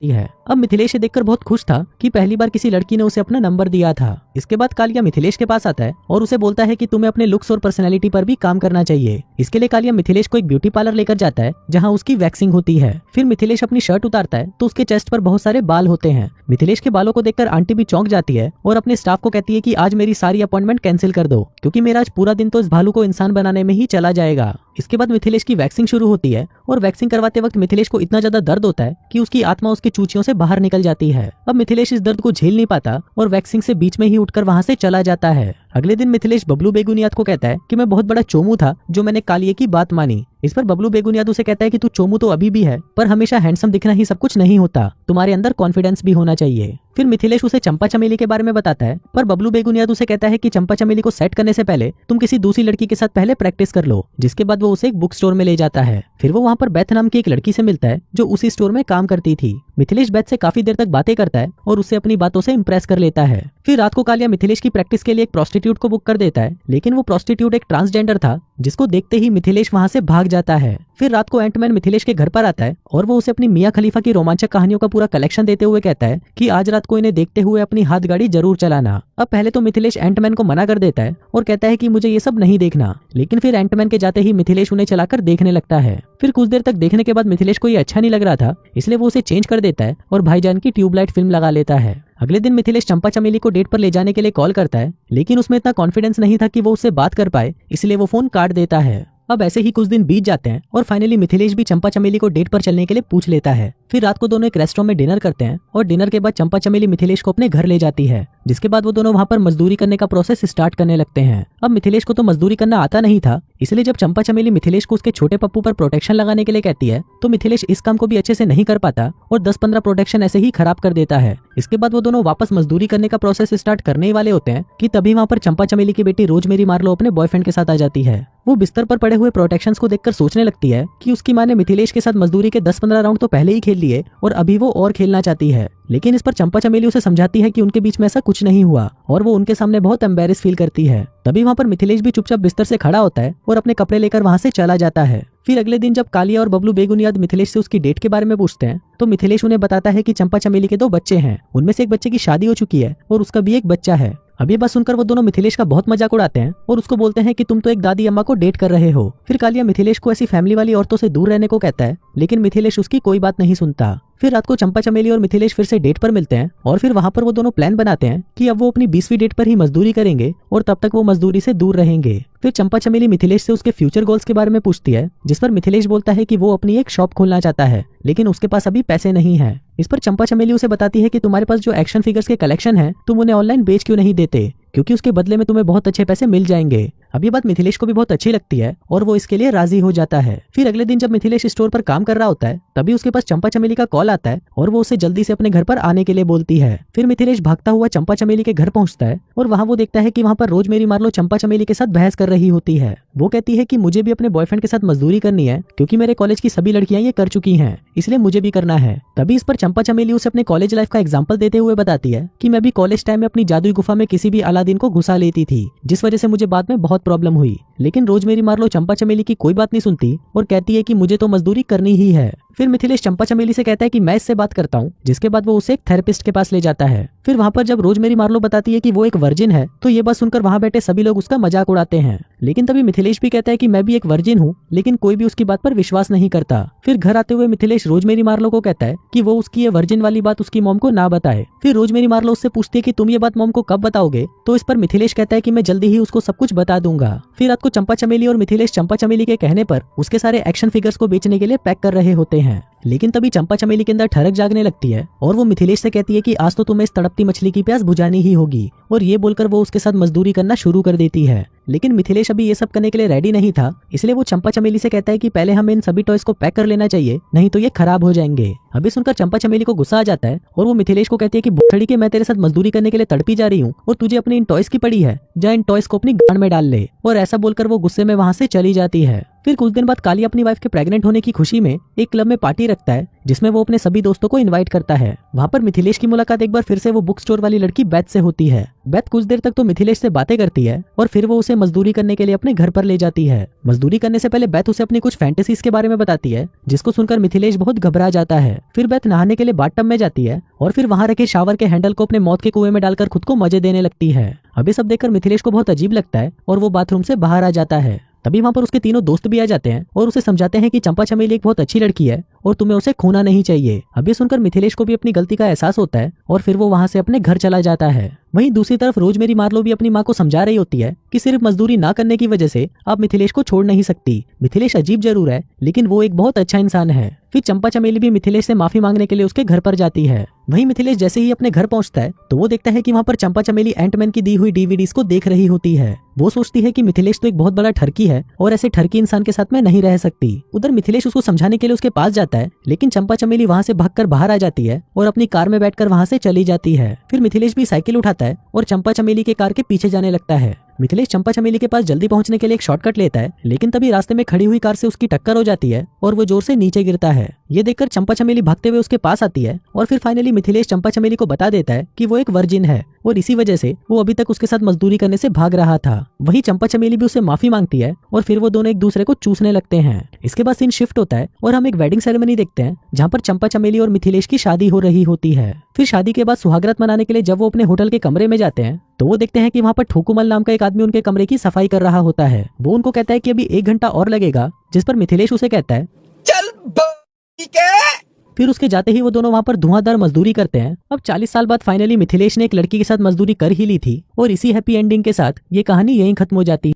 है। अब मिथिलेश ये देखकर बहुत खुश था कि पहली बार किसी लड़की ने उसे अपना नंबर दिया था। इसके बाद कालिया मिथिलेश के पास आता है और उसे बोलता है कि तुम्हें अपने लुक्स और पर्सनैलिटी पर भी काम करना चाहिए। इसके लिए कालिया मिथिलेश को एक ब्यूटी पार्लर लेकर जाता है जहाँ उसकी वैक्सिंग होती है। फिर मिथिलेश अपनी शर्ट उतारता है तो उसके चेस्ट पर बहुत सारे बाल होते हैं। मिथिलेश के बालों को देखकर आंटी भी चौंक जाती है और अपने स्टाफ को कहती है कि आज मेरी सारी अपॉइंटमेंट कैंसिल कर दो, क्योंकि मेरा आज पूरा दिन तो इस भालू को इंसान बनाने में ही चला जाएगा। इसके बाद मिथिलेश की वैक्सिंग शुरू होती है और वैक्सिंग करवाते वक्त मिथिलेश को इतना ज्यादा दर्द होता है कि उसकी आत्मा उसकी चूचियों से बाहर निकल जाती है। अब मिथिलेश इस दर्द को झेल नहीं पाता और वैक्सिंग से बीच में ही उठकर वहां से चला जाता है। अगले दिन मिथिलेश बबलू बेगुनियाद को कहता है कि मैं बहुत बड़ा चोमू था जो मैंने कालिये की बात मानी। इस पर बबलू बेगुनियाद उसे कहता है कि तू चोमू तो अभी भी है, पर हमेशा हैंडसम दिखना ही सब कुछ नहीं होता, तुम्हारे अंदर कॉन्फिडेंस भी होना चाहिए। फिर मिथिलेश उसे चंपा चमेली के बारे में बताता है, पर बबलू बेगुनियाद उसे कहता है कि चंपा चमेली को सेट करने से पहले तुम किसी दूसरी लड़की के साथ पहले प्रैक्टिस कर लो। जिसके बाद वो उसे एक बुक स्टोर में ले जाता है। फिर वो वहाँ पर बेथ नाम की एक लड़की से मिलता है जो उसी स्टोर में काम करती थी। मिथिलेश बेथ से काफी देर तक बातें करता है और उससे अपनी बातों से इम्प्रेस कर लेता है। फिर रात को कालिया मिथिलेश की प्रैक्टिस के लिए एक प्रोस्टिट्यूट को बुक कर देता है, लेकिन वो प्रोस्टिट्यूट एक ट्रांसजेंडर था जिसको देखते ही मिथिलेश वहां से भाग जाता है। फिर रात को एंटमैन मिथिलेश के घर पर आता है और वो उसे अपनी मियां खलीफा की रोमांचक कहानियों का पूरा कलेक्शन देते हुए कहता है कि आज रात को इन्हें देखते हुए अपनी हाथ गाड़ी जरूर चलाना। अब पहले तो मिथिलेश एंटमैन को मना कर देता है और कहता है कि मुझे ये सब नहीं देखना, लेकिन फिर एंटमैन के जाते ही मिथिलेश उन्हें चलाकर देखने लगता है। फिर कुछ देर तक देखने के बाद मिथिलेश को ये अच्छा नहीं लग रहा था, इसलिए वो उसे चेंज कर देता है और भाईजान की ट्यूबलाइट फिल्म लगा लेता है। अगले दिन मिथिलेश चंपा चमेली को डेट पर ले जाने के लिए कॉल करता है, लेकिन उसमें इतना कॉन्फिडेंस नहीं था कि वो उससे बात कर पाए, इसलिए वो फोन काट देता है। अब ऐसे ही कुछ दिन बीत जाते हैं और फाइनली मिथिलेश भी चंपा चमेली को डेट पर चलने के लिए पूछ लेता है। फिर रात को दोनों एक रेस्टोरेंट में डिनर करते हैं और डिनर के बाद चंपा चमेली मिथिलेश को अपने घर ले जाती है, जिसके बाद वो दोनों वहाँ पर मजदूरी करने का प्रोसेस स्टार्ट करने लगते हैं। अब मिथिलेश को तो मजदूरी करना आता नहीं था, इसलिए जब चंपा चमेली मिथिलेश को उसके छोटे पप्पू पर प्रोटेक्शन लगाने के लिए कहती है तो मिथिलेश इस काम को भी अच्छे से नहीं कर पाता और 10-15 प्रोटेक्शन ऐसे ही खराब कर देता है। इसके बाद वो दोनों वापस मजदूरी करने का प्रोसेस स्टार्ट करने ही वाले होते हैं कि तभी वहाँ पर चंपा चमेली की बेटी रोजमेरी मार्लो अपने बॉयफ्रेंड के साथ आ जाती है। वो बिस्तर पर पड़े हुए प्रोटेक्शंस को देखकर सोचने लगती है कि उसकी माँ ने मिथिलेश के साथ मजदूरी के 10-15 राउंड तो पहले ही खेल लिए और अभी वो और खेलना चाहती है। लेकिन इस पर चंपा चमेली उसे समझाती है कि उनके बीच में ऐसा कुछ नहीं हुआ और वो उनके सामने बहुत एम्बेरस फील करती है। तभी वहाँ पर मिथिलेश भी चुपचाप बिस्तर से खड़ा होता है और अपने कपड़े लेकर वहाँ से चला जाता है। फिर अगले दिन जब कालिया और बबलू बेगुनियाद मिथिलेश से उसकी डेट के बारे में पूछते हैं तो मिथिलेश उन्हें बताता है कि चंपा चमेली के 2 बच्चे हैं, उनमें से एक बच्चे की शादी हो चुकी है और उसका भी एक बच्चा है। अब ये बात सुनकर वो दोनों मिथिलेश का बहुत मजाक उड़ाते हैं और उसको बोलते हैं कि तुम तो एक दादी अम्मा को डेट कर रहे हो। फिर कालिया मिथिलेश को ऐसी फैमिली वाली औरतों से दूर रहने को कहता है, लेकिन मिथिलेश उसकी कोई बात नहीं सुनता। फिर रात को चंपा चमेली और मिथिलेश फिर से डेट पर मिलते हैं और फिर वहाँ पर वो दोनों प्लान बनाते हैं कि अब वो अपनी 20वीं डेट पर ही मजदूरी करेंगे और तब तक वो मजदूरी से दूर रहेंगे। फिर चंपा चमेली मिथिलेश से उसके फ्यूचर गोल्स के बारे में पूछती है, जिस पर मिथिलेश बोलता है कि वो अपनी एक शॉप खोलना चाहता है, लेकिन उसके पास अभी पैसे नहीं है। इस पर चंपा चमेली उसे बताती है कि तुम्हारे पास जो एक्शन फिगर्स के कलेक्शन है तुम उन्हें ऑनलाइन बेच क्यों नहीं देते, क्योंकि उसके बदले में तुम्हें बहुत अच्छे पैसे मिल जाएंगे। अब ये बात मिथिलेश को भी बहुत अच्छी लगती है और वो इसके लिए राजी हो जाता है। फिर अगले दिन जब मिथिलेश स्टोर पर काम कर रहा होता है तभी उसके पास चंपा चमेली का कॉल आता है और वो उसे जल्दी से अपने घर पर आने के लिए बोलती है। फिर मिथिलेश भागता हुआ चंपा चमेली के घर पहुंचता है और वहाँ वो देखता है कि वहाँ पर रोजमेरी मार्लो चंपा चमेली के साथ बहस कर रही होती है। वो कहती है कि मुझे भी अपने बॉयफ्रेंड के साथ मजदूरी करनी है, क्योंकि मेरे कॉलेज की सभी लड़कियां ये कर चुकी हैं, इसलिए मुझे भी करना है। तभी इस पर चंपा चमेली उसे अपने कॉलेज लाइफ का एग्जाम्पल देते हुए बताती है कि मैं भी कॉलेज टाइम में अपनी जादुई गुफा में किसी भी अलादीन को घुसा लेती थी, जिस वजह से मुझे बाद में बहुत प्रॉब्लम हुई। लेकिन रोजमेरी मार्लो चंपा चमेली की कोई बात नहीं सुनती और कहती है कि मुझे तो मजदूरी करनी ही है। फिर मिथिलेश चंपा चमेली से कहता है कि मैं इससे बात करता हूँ, जिसके बाद वो उसे एक थेरेपिस्ट के पास ले जाता है। फिर वहाँ पर जब रोजमेरी मार्लो बताती है कि वो एक वर्जिन है तो ये बात सुनकर वहाँ बैठे सभी लोग उसका मजाक उड़ाते हैं। लेकिन तभी मिथिलेश भी कहता है कि मैं भी एक वर्जिन हूँ, लेकिन कोई भी उसकी बात पर विश्वास नहीं करता। फिर घर आते हुए मिथिलेश रोजमेरी मार्लो को कहता है कि वो उसकी ये वर्जिन वाली बात उसकी मॉम को ना बताए। फिर रोजमेरी मार्लो उससे पूछती है कि तुम ये बात मॉम को कब बताओगे, तो इस पर मिथिलेश कहता है कि मैं जल्दी ही उसको सब कुछ बता दूंगा। फिर रात को चंपा चमेली और मिथिलेश चंपा चमेली के कहने पर उसके सारे एक्शन फिगर्स को बेचने के लिए पैक कर रहे होते हैं। लेकिन तभी चंपा चमेली के अंदर ठरक जागने लगती है और वो मिथिलेश से कहती है कि आज तो तुम्हें इस तड़पती मछली की प्यास बुझानी ही होगी, और ये बोलकर वो उसके साथ मजदूरी करना शुरू कर देती है। लेकिन मिथिलेश अभी ये सब करने के लिए रेडी नहीं था, इसलिए वो चंपा चमेली से कहता है कि पहले हमें इन सभी टॉयज को पैक कर लेना चाहिए, नहीं तो ये खराब हो जाएंगे। अभी सुनकर चंपा चमेली को गुस्सा आ जाता है और वो मिथिलेश को कहती है कि बुखड़ी के मैं तेरे साथ मजदूरी करने के लिए तड़पी जा रही हूँ और तुझे अपनी इन टॉयज की पड़ी है, जा इन टॉयज को अपनी गांड में डाल ले। और ऐसा बोलकर वो गुस्से में वहाँ से चली जाती है। फिर कुछ दिन बाद कालिया अपनी वाइफ के प्रेग्नेंट होने की खुशी में एक क्लब में पार्टी रखता है जिसमें वो अपने सभी दोस्तों को इनवाइट करता है। वहाँ पर मिथिलेश की मुलाकात एक बार फिर से वो बुक स्टोर वाली लड़की बेथ से होती है। बेथ कुछ देर तक तो मिथिलेश से बातें करती है और फिर वो उसे मजदूरी करने के लिए अपने घर पर ले जाती है। मजदूरी करने से पहले बेथ उसे अपनी कुछ फैंटेसीज के बारे में बताती है जिसको सुनकर मिथिलेश बहुत घबरा जाता है। फिर बेथ नहाने के लिए बाथटब में जाती है और फिर वहाँ रखे शावर के हैंडल को अपने मौत के कुएं में डालकर खुद को मजे देने लगती है। अब ये सब देखकर मिथिलेश को बहुत अजीब लगता है और वो बाथरूम से बाहर आ जाता है। तभी वहाँ पर उसके तीनों दोस्त भी आ जाते हैं और उसे समझाते हैं कि चंपा चमेली एक बहुत अच्छी लड़की है और तुम्हें उसे खोना नहीं चाहिए। अब ये सुनकर मिथिलेश को भी अपनी गलती का एहसास होता है और फिर वो वहाँ से अपने घर चला जाता है। वहीं दूसरी तरफ रोजमेरी मार्लो भी अपनी माँ को समझा रही होती है कि सिर्फ मजदूरी ना करने की वजह से आप मिथिलेश को छोड़ नहीं सकती। मिथिलेश अजीब जरूर है लेकिन वो एक बहुत अच्छा इंसान है। फिर चंपा चमेली भी मिथिलेश से माफी मांगने के लिए उसके घर पर जाती है। वहीं मिथिलेश जैसे ही अपने घर पहुंचता है तो वो देखता है कि वहाँ पर चंपा चमेली एंटमैन की दी हुई डीवीडीज को देख रही होती है। वो सोचती है कि मिथिलेश तो एक बहुत बड़ा ठरकी है और ऐसे ठरकी इंसान के साथ में नहीं रह सकती। उधर मिथिलेश उसको समझाने के लिए उसके पास जाता है लेकिन चंपा चमेली वहाँ से भागकर बाहर आ जाती है और अपनी कार में बैठकर वहाँ से चली जाती है। फिर मिथिलेश भी साइकिल उठाता है और चंपा चमेली के कार के पीछे जाने लगता है। मिथिलेश चंपा चमेली के पास जल्दी पहुंचने के लिए एक शॉर्टकट लेता है लेकिन तभी रास्ते में खड़ी हुई कार से उसकी टक्कर हो जाती है और वो जोर से नीचे गिरता है। ये देखकर चंपा चमेली भागते हुए उसके पास आती है और फिर फाइनली मिथिलेश चंपा चमेली को बता देता है कि वो एक वर्जिन है और इसी वजह से वो अभी तक उसके साथ मजदूरी करने से भाग रहा था। वहीं चंपा चमेली भी उससे माफी मांगती है और फिर वो दोनों एक दूसरे को चूसने लगते हैं। इसके बाद सीन शिफ्ट होता है और हम एक वेडिंग सेरेमनी देखते हैं जहाँ पर चंपा चमेली और मिथिलेश की शादी हो रही होती है। फिर शादी के बाद सुहागरात मनाने के लिए जब वो अपने होटल के कमरे में जाते हैं तो वो देखते हैं कि वहाँ पर ठोकुमल नाम का एक आदमी उनके कमरे की सफाई कर रहा होता है। वो उनको कहता है कि अभी 1 घंटा और लगेगा, जिस पर मिथिलेश उसे कहता है चल ठीक है। फिर उसके जाते ही वो दोनों वहाँ पर धुआंधार मजदूरी करते हैं। अब 40 साल बाद फाइनली मिथिलेश ने एक लड़की के साथ मजदूरी कर ही ली थी और इसी हैप्पी एंडिंग के साथ ये कहानी यहीं खत्म हो जाती है।